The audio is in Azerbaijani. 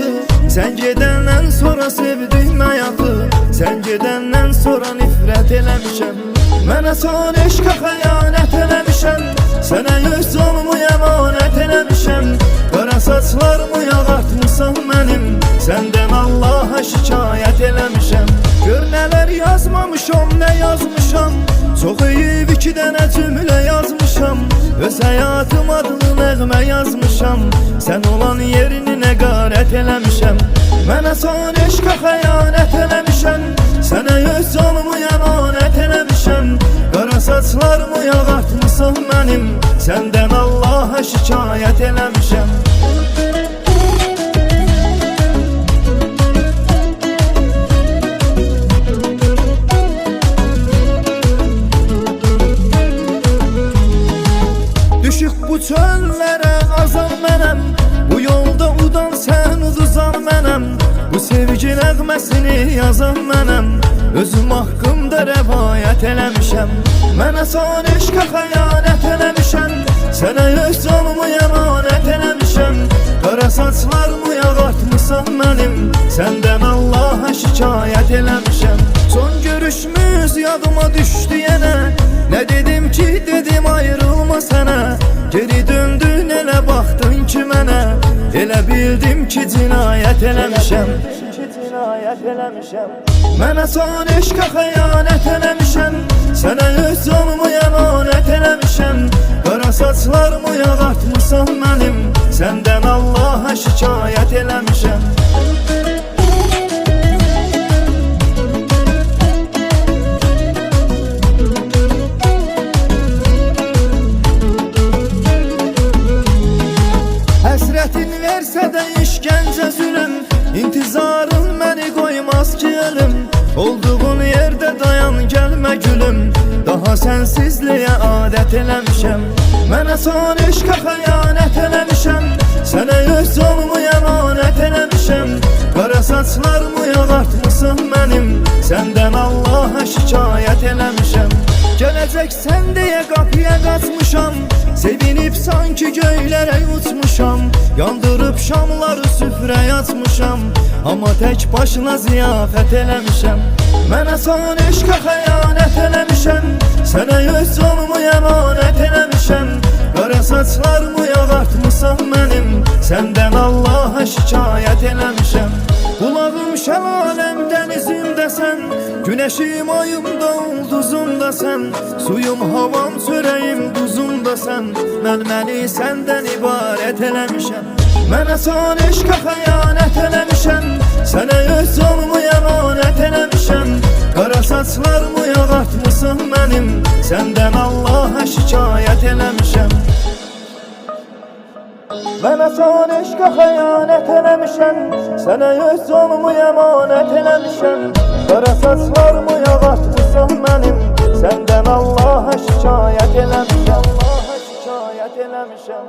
həyatı. Sən gedəndən sonra sevdim həyatı. Sən gedəndən sonra nifrət eləmişəm. Mənə son eşqə xəyanət eləmişəm. Sənə yüz canımı əmanət eləmişəm. Qara saçlarımı yağartmışsan mənim. Səndən Allaha şikayət eləmişəm. Gör nələr yazmamışam, nə yazmışam. Çox iyi iki dənə cümlə yazmışam. Öz həyatım adını nəğmə yazmışam. Sən olan yerini nəqarət eləmişəm. Mənə son eşqə xəyanət eləmişəm. Sənə yüz canımı əmanət eləmişəm. Qara saçlarımı yağartmışsan mənim. Səndən Allaha şikayət eləmişəm. Düşüb bu çöllərə azam mənəm. Bu yolda udan sən uduzan mənəm. Bu sevgi nəğməsini yazan mənəm. Özüm haqqımda rəvayət eləmişəm. Mənə son eşqə xəyanət eləmişəm. Sənə öz canımı əmanət eləmişəm. Qara saçlarımı yağartmışsan mənim. Səndən Allaha şikayət eləmişəm. Son görüşümüz yadıma düşdü yenə. Nə dedim ki dedim ayrılma sənə. Geri döndün elə baxdın ki mənə. Elə bildim ki cinayət eləmişəm. Mənə son eşqə xəyanət eləmişəm. Sənə öz canımı əmanət eləmişəm. Qara saçlarımı yağartmışsan mənim. Səndən Allaha şikayət eləmişəm. Həsrətin versə də işgəncə zülüm. İntizarın məni qoymaz ki ölüm. Olduğun yerdə dayan gəlmə gülüm. Daha sənsizliyə adət eləmişəm. Mənə son eşqə xəyanət eləmişəm. Sənə öz canımı əmanət eləmişəm. Qara saçlarımı yağartmışsan mənim. Səndən Allaha şikayət eləmişəm. Gələcəksən deyə qapıya qaçmışam. Sevinib sanki göylərə uçmuşam. Yandırıb şamları süfrəyə açmışam. Amma tək başına ziyafət eləmişəm. Mənə son eşqə xəyanət eləmişəm. Sənə öz canımı əmanət eləmişəm. Qara saçlarımı yağartmışsan mənim. Səndən Allaha şikayət eləmişəm. Qulağım şəlaləm dənizimdəsən. Günəşim ayımda ulduzumdasən. Suyum havam çörəyim duzumdasən. Mən məni səndən ibarət eləmişəm. Mənə son eşqə xəyanət eləmişəm. Sənə öz canımı əmanət eləmişəm. Qara saçlarımı yağartmışsan mənim. Səndən Allaha şikayət eləmişəm. Mənə son eşqə xəyanət eləmişəm. Sənə öz canımı əmanət eləmişəm. Qara saçlarımı yağartmışsan mənim. Səndən Allaha şikayət eləmişəm. Allaha şikayət eləmişəm.